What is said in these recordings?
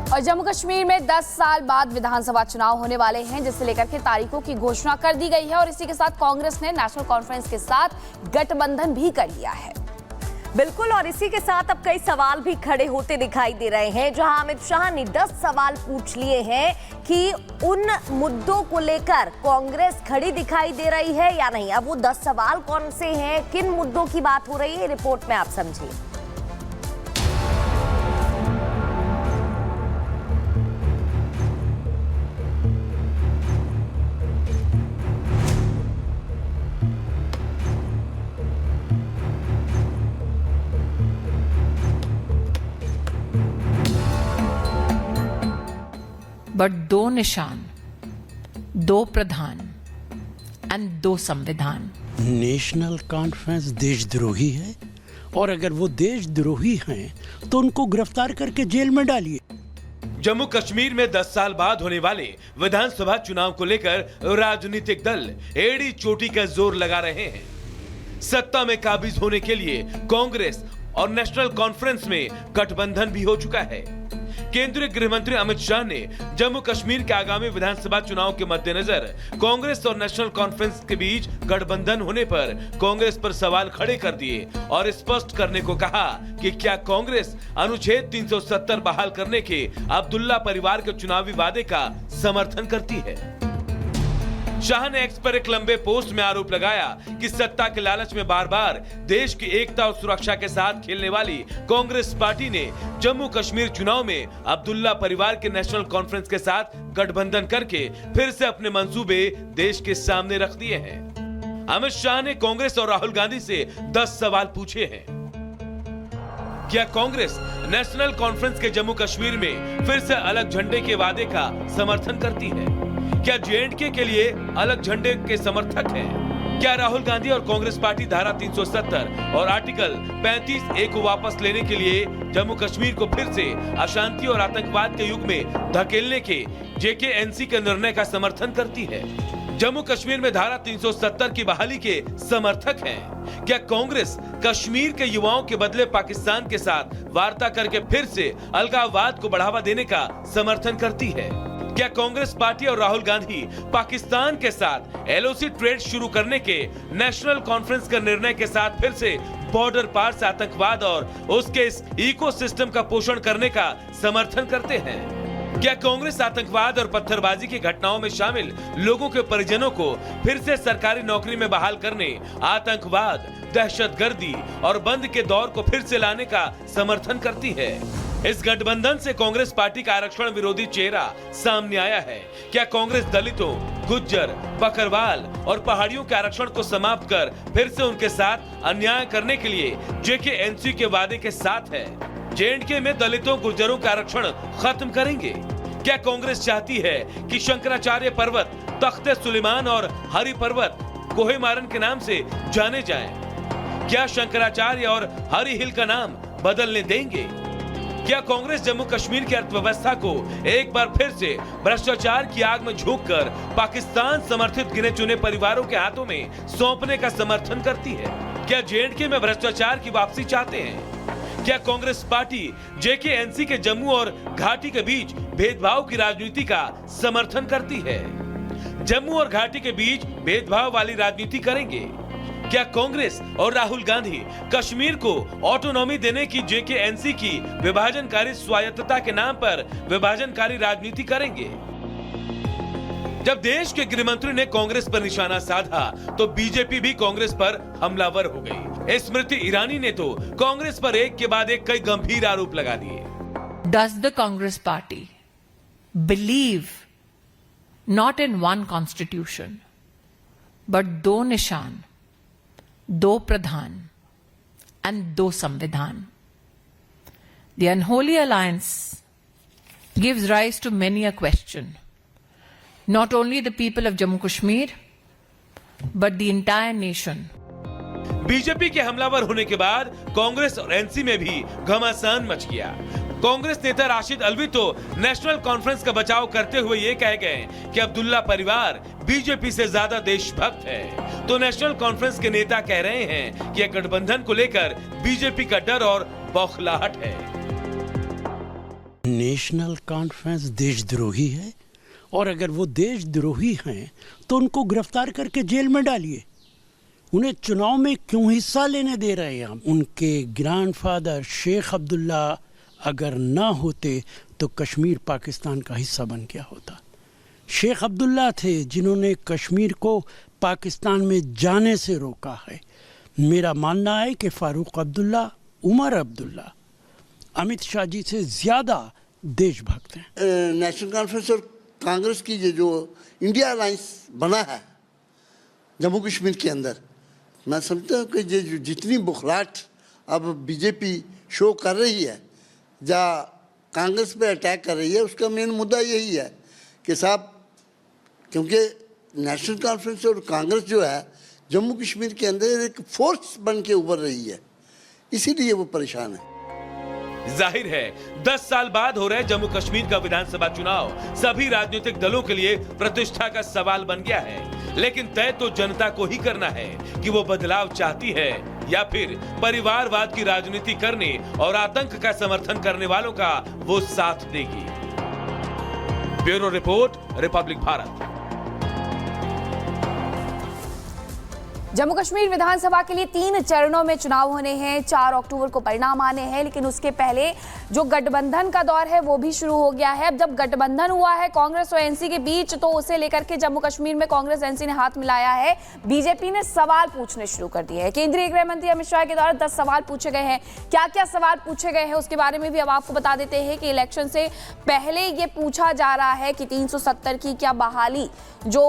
और जम्मू कश्मीर में 10 साल बाद विधानसभा चुनाव होने वाले हैं, जिसे लेकर के तारीखों की घोषणा कर दी गई है और इसी के साथ कांग्रेस ने नेशनल कॉन्फ्रेंस के साथ गठबंधन भी कर लिया है। बिल्कुल, और इसी के साथ अब कई सवाल भी खड़े होते दिखाई दे रहे हैं, जहां अमित शाह ने 10 सवाल पूछ लिए हैं कि उन मुद्दों को लेकर कांग्रेस खड़ी दिखाई दे रही है या नहीं। अब वो 10 सवाल कौन से हैं, किन मुद्दों की बात हो रही है, रिपोर्ट में आप समझिए। बट 2 निशान, 2 प्रधान एंड 2 संविधान। नेशनल कॉन्फ्रेंस देशद्रोही है और अगर वो देशद्रोही हैं तो उनको गिरफ्तार करके जेल में डालिए। जम्मू कश्मीर में 10 साल बाद होने वाले विधानसभा चुनाव को लेकर राजनीतिक दल एड़ी चोटी का जोर लगा रहे हैं। सत्ता में काबिज होने के लिए कांग्रेस और नेशनल कॉन्फ्रेंस में गठबंधन भी हो चुका है। केंद्रीय गृह मंत्री अमित शाह ने जम्मू कश्मीर के आगामी विधानसभा चुनाव के मद्देनजर कांग्रेस और नेशनल कॉन्फ्रेंस के बीच गठबंधन होने पर कांग्रेस पर सवाल खड़े कर दिए और स्पष्ट करने को कहा कि क्या कांग्रेस अनुच्छेद 370 बहाल करने के अब्दुल्ला परिवार के चुनावी वादे का समर्थन करती है। शाह ने एक्स पर एक लंबे पोस्ट में आरोप लगाया कि सत्ता के लालच में बार बार देश की एकता और सुरक्षा के साथ खेलने वाली कांग्रेस पार्टी ने जम्मू कश्मीर चुनाव में अब्दुल्ला परिवार के नेशनल कॉन्फ्रेंस के साथ गठबंधन करके फिर से अपने मंसूबे देश के सामने रख दिए हैं। अमित शाह ने कांग्रेस और राहुल गांधी से 10 सवाल पूछे हैं। क्या कांग्रेस नेशनल कॉन्फ्रेंस के जम्मू कश्मीर में फिर से अलग झंडे के वादे का समर्थन करती है? क्या J&K के लिए अलग झंडे के समर्थक हैं? क्या राहुल गांधी और कांग्रेस पार्टी धारा 370 और आर्टिकल 35A को वापस लेने के लिए जम्मू कश्मीर को फिर से अशांति और आतंकवाद के युग में धकेलने के JKNC के निर्णय का समर्थन करती है? जम्मू कश्मीर में धारा 370 की बहाली के समर्थक हैं? क्या कांग्रेस कश्मीर के युवाओं के बदले पाकिस्तान के साथ वार्ता करके फिर से अलगाववाद को बढ़ावा देने का समर्थन करती है? क्या कांग्रेस पार्टी और राहुल गांधी पाकिस्तान के साथ LOC ट्रेड शुरू करने के नेशनल कॉन्फ्रेंस के निर्णय के साथ फिर से बॉर्डर पार से आतंकवाद और उसके इस इकोसिस्टम का पोषण करने का समर्थन करते हैं? क्या कांग्रेस आतंकवाद और पत्थरबाजी की घटनाओं में शामिल लोगों के परिजनों को फिर से सरकारी नौकरी में बहाल करने, आतंकवाद, दहशतगर्दी और बंद के दौर को फिर से लाने का समर्थन करती है? इस गठबंधन से कांग्रेस पार्टी का आरक्षण विरोधी चेहरा सामने आया है। क्या कांग्रेस दलितों, गुज्जर, बकरवाल और पहाड़ियों के आरक्षण को समाप्त कर फिर से उनके साथ अन्याय करने के लिए JKNC के वादे के साथ है? J&K में दलितों, गुर्जरों का आरक्षण खत्म करेंगे? क्या कांग्रेस चाहती है कि शंकराचार्य पर्वत, तख्ते सुलेमान और हरि पर्वत कोहे मारन के नाम से जाने जाएं? क्या शंकराचार्य और हरि हिल का नाम बदलने देंगे? क्या कांग्रेस जम्मू कश्मीर की अर्थव्यवस्था को एक बार फिर से भ्रष्टाचार की आग में झोंककर पाकिस्तान समर्थित गिने चुने परिवारों के हाथों में सौंपने का समर्थन करती है? क्या J&K में भ्रष्टाचार की वापसी चाहते हैं? क्या कांग्रेस पार्टी JKNC के जम्मू और घाटी के बीच भेदभाव की राजनीति का समर्थन करती है? जम्मू और घाटी के बीच भेदभाव वाली राजनीति करेंगे? क्या कांग्रेस और राहुल गांधी कश्मीर को ऑटोनॉमी देने की JKNC की विभाजनकारी स्वायत्तता के नाम पर विभाजनकारी राजनीति करेंगे? जब देश के गृह मंत्री ने कांग्रेस पर निशाना साधा तो बीजेपी भी कांग्रेस पर हमलावर हो गई। स्मृति ईरानी ने तो कांग्रेस पर एक के बाद एक कई गंभीर आरोप लगा दिए। Does the Congress party believe not in one constitution but 2 निशान, 2 प्रधान and 2 संविधान? The unholy alliance gives rise to many a question. Not only the people of Jammu Kashmir, but the entire nation. BJP के हमलावर होने के बाद कांग्रेस और NC में भी घमासान मच गया। कांग्रेस नेता राशिद अलवी तो नेशनल कॉन्फ्रेंस का बचाव करते हुए ये कह गए कि अब्दुल्ला परिवार बीजेपी से ज्यादा देशभक्त है, तो नेशनल कॉन्फ्रेंस के नेता कह रहे हैं कि गठबंधन को लेकर बीजेपी का डर और बौखलाहट है। नेशनल कॉन्फ्रेंस देशद्रोही है और अगर वो देशद्रोही हैं तो उनको गिरफ्तार करके जेल में डालिए। उन्हें चुनाव में क्यों हिस्सा लेने दे रहे हैं हम? उनके ग्रैंडफादर शेख अब्दुल्ला अगर ना होते तो कश्मीर पाकिस्तान का हिस्सा बन गया होता। शेख अब्दुल्ला थे जिन्होंने कश्मीर को पाकिस्तान में जाने से रोका है। मेरा मानना है कि फारूक अब्दुल्ला, उमर अब्दुल्ला अमित शाह जी से ज़्यादा देशभक्त हैं। नेशनल कॉन्फ्रेंस और कांग्रेस की ये जो इंडिया अलायंस बना है जम्मू कश्मीर के अंदर, मैं समझता हूँ कि ये जितनी बुखलाहट अब बीजेपी शो कर रही है या कांग्रेस पे अटैक कर रही है, उसका मेन मुद्दा यही है कि साहब, क्योंकि नेशनल कॉन्फ्रेंस और कांग्रेस जो है जम्मू कश्मीर के अंदर एक फोर्स बन के उभर रही है, इसीलिए वो परेशान है। जाहिर है 10 साल बाद हो रहे जम्मू कश्मीर का विधानसभा चुनाव सभी राजनीतिक दलों के लिए प्रतिष्ठा का सवाल बन गया है, लेकिन तय तो जनता को ही करना है कि वो बदलाव चाहती है या फिर परिवारवाद की राजनीति करने और आतंक का समर्थन करने वालों का वो साथ देगी। Bureau report, Republic Bharat. Jammu Kashmir विधानसभा के लिए 3 चरणों में चुनाव होने हैं। 4 अक्टूबर को परिणाम आने हैं, लेकिन उसके पहले जो गठबंधन का दौर है वो भी शुरू हो गया है। अब जब गठबंधन हुआ है कांग्रेस और एनसी के बीच, तो उसे लेकर के जम्मू कश्मीर में कांग्रेस एनसी ने हाथ मिलाया है। बीजेपी ने सवाल पूछने शुरू कर दिए हैं। केंद्रीय गृह मंत्री अमित शाह के द्वारा 10 सवाल पूछे गए हैं। क्या क्या सवाल पूछे गए हैं उसके बारे में भी अब आपको बता देते हैं कि इलेक्शन से पहले ये पूछा जा रहा है कि 370 की क्या बहाली जो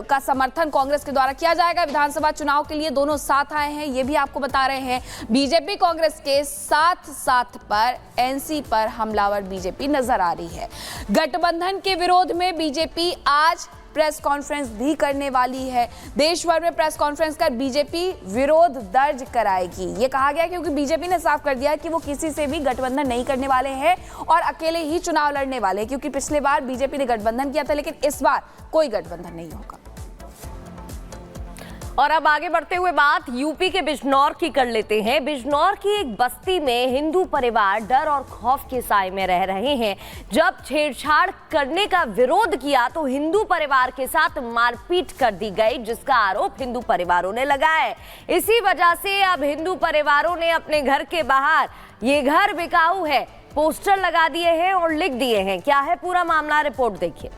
का समर्थन कांग्रेस के द्वारा किया जाएगा विधानसभा चुनाव के लिए। दोनों साथ आए हैं, ये भी आपको बता रहे हैं। बीजेपी कांग्रेस के साथ पर एनसी पर हमलावर बीजेपी नजर आ रही है। गठबंधन के विरोध में बीजेपी आज प्रेस कॉन्फ्रेंस भी करने वाली है। देश भर में प्रेस कॉन्फ्रेंस कर बीजेपी विरोध दर्ज कराएगी। ये कहा गया क्योंकि बीजेपी ने साफ कर दिया कि वो किसी से भी गठबंधन नहीं करने वाले हैं और अकेले ही चुनाव लड़ने वाले हैं, क्योंकि पिछले बार बीजेपी ने गठबंधन किया था, लेकिन इस बार कोई गठबंधन नहीं होगा। और अब आगे बढ़ते हुए बात यूपी के बिजनौर की कर लेते हैं। बिजनौर की एक बस्ती में हिंदू परिवार डर और खौफ के साए में रह रहे हैं। जब छेड़छाड़ करने का विरोध किया तो हिंदू परिवार के साथ मारपीट कर दी गई, जिसका आरोप हिंदू परिवारों ने लगाया है। इसी वजह से अब हिंदू परिवारों ने अपने घर के बाहर ये घर बिकाऊ है पोस्टर लगा दिए हैं और लिख दिए हैं। क्या है पूरा मामला, रिपोर्ट देखिए।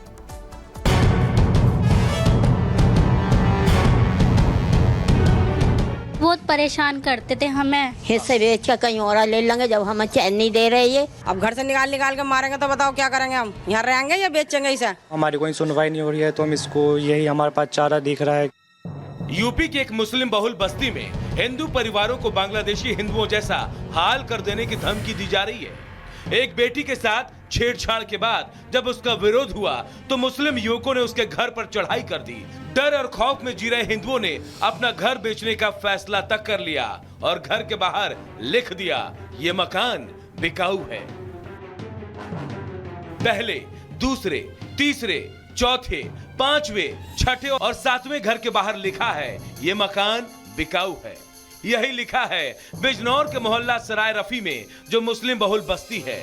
बहुत परेशान करते थे हमें। हिस्से बेच कर कहीं और ले लेंगे जब हमें चैन नहीं दे रहे ये। अब घर से निकाल के मारेंगे तो बताओ क्या करेंगे हम? यहाँ रहेंगे या बेचेंगे इसे? हमारी कोई सुनवाई नहीं हो रही है तो हम इसको यही हमारे पास चारा दिख रहा है। यूपी की एक मुस्लिम बहुल बस्ती में हिंदू परिवारों को बांग्लादेशी हिंदुओं जैसा हाल कर देने की धमकी दी जा रही है। एक बेटी के साथ छेड़छाड़ के बाद जब उसका विरोध हुआ तो मुस्लिम युवकों ने उसके घर पर चढ़ाई कर दी। डर और खौफ में जी रहे हिंदुओं ने अपना घर बेचने का फैसला तक कर लिया और घर के बाहर लिख दिया, ये मकान बिकाऊ है। पहले, दूसरे, तीसरे, चौथे, पांचवें, छठे और सातवें घर के बाहर लिखा है, ये मकान बिकाऊ है। यही लिखा है बिजनौर के मोहल्ला सराय रफी में जो मुस्लिम बहुल बस्ती है।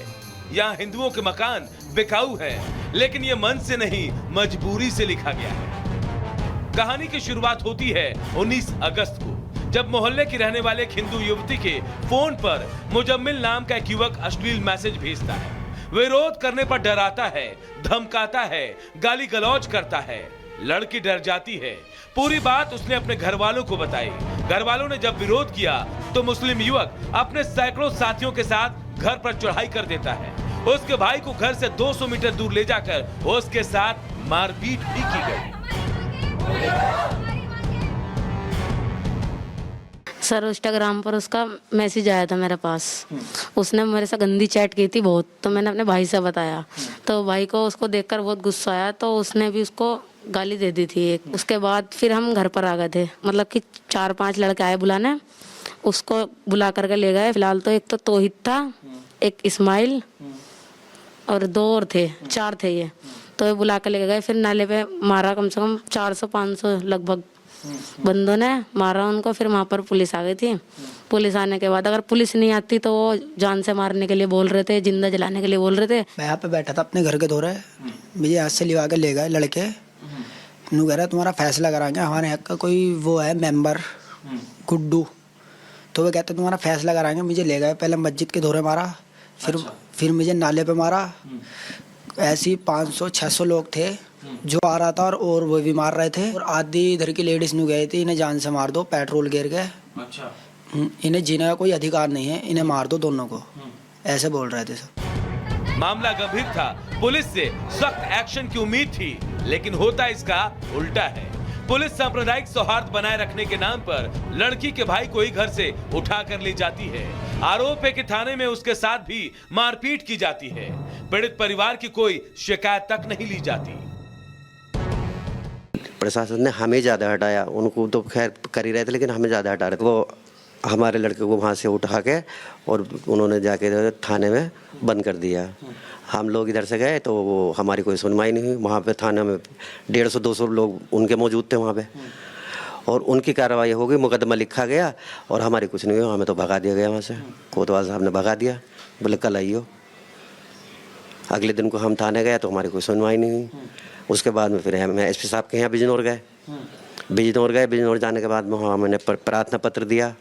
यहाँ हिंदुओं के मकान बिकाऊ हैं, लेकिन ये मन से नहीं मजबूरी से लिखा गया है। कहानी की शुरुआत होती है 19 अगस्त को, जब मोहल्ले की रहने वाले एक हिंदू युवती के फोन पर मुजम्मिल नाम का एक युवक अश्लील मैसेज भेजता है। विरोध करने पर डराता है, धमकाता है, गाली गलौज करता है। लड़की डर जाती है। पूरी बात उसने अपने घर वालों को बताई। घर वालों ने जब विरोध किया तो मुस्लिम युवक अपने सैकड़ों साथियों के साथ घर पर चढ़ाई कर देता है। उसके भाई को घर से 200 मीटर दूर ले जाकर उसके साथ मारपीट भी की गई। सर इंस्टाग्राम पर उसका मैसेज आया था मेरे पास। उसने मेरे से गंदी चैट की थी बहुत, तो मैंने अपने भाई से बताया। तो भाई को उसको देखकर बहुत गुस्सा आया, तो उसने भी उसको गाली दे दी थी एक। उसके बाद फिर हम घर पर आ गए थे, मतलब कि 4-5 लड़के आए बुलाने, उसको बुला करके ले गए। फिलहाल तो एक तो तोहिद था, एक इस्माइल और 2 और थे, 4 थे ये। तो ये बुला कर ले गए, फिर नाले पे मारा, कम से कम 400-500 लगभग बंदों ने मारा उनको। फिर वहाँ पर पुलिस आ गई थी। पुलिस आने के बाद अगर पुलिस नहीं आती तो वो जान से मारने के लिए बोल रहे थे, जिंदा जलाने के लिए बोल रहे थे। मैं यहाँ पे बैठा था अपने घर के दौरे, मुझे हाथ से लिवा के ले गए लड़के। नू कह रहा तुम्हारा फैसला कराएंगे, हमारे यहाँ का कोई वो है मेंबर गुड्डू, तो वो कहते तुम्हारा फैसला कराएंगे। मुझे ले गए, पहले मस्जिद के दौरे मारा, फिर मुझे नाले पे मारा। ऐसे ही 500-600 लोग थे जो आ रहा था, और वो भी मार रहे थे। और आधी इधर की लेडीज नू गए थे, इन्हें जान से मार दो, पेट्रोल गिर गए, इन्हें जीने का कोई अधिकार नहीं है, इन्हें मार दो दोनों को, ऐसे बोल रहे थे सब। मामला गंभीर था, पुलिस से सख्त एक्शन की उम्मीद थी, लेकिन होता इसका उल्टा है। पुलिस सांप्रदायिक सौहार्द बनाए रखने के नाम पर लड़की के भाई को ही घर से उठा कर ले जाती है। आरोप है कि थाने में उसके साथ भी मारपीट की जाती है। पीड़ित परिवार की कोई शिकायत तक नहीं ली जाती। प्रशासन ने हमें ज्यादा हटाया, उनको तो खैर कर ही रहे थे, लेकिन हमें ज्यादा हटा रहे थे। वो हमारे लड़के को वहाँ से उठा के और उन्होंने जाके थाने में बंद कर दिया। हम लोग इधर से गए तो वो हमारी कोई सुनवाई नहीं हुई। वहाँ पे थाने में 150-200 लोग उनके मौजूद थे वहाँ पे, और उनकी कार्रवाई हो गई, मुकदमा लिखा गया, और हमारी कुछ नहीं हुआ। हमें तो भगा दिया गया वहाँ से, कोतवाल साहब ने भगा दिया, बोले कल आइयो। अगले दिन को हम थाने गए तो हमारी कोई सुनवाई नहीं हुई। उसके बाद में फिर हम एसपी साहब के यहाँ बिजनौर गए। बिजनौर जाने के बाद में हमने प्रार्थना पत्र दिया।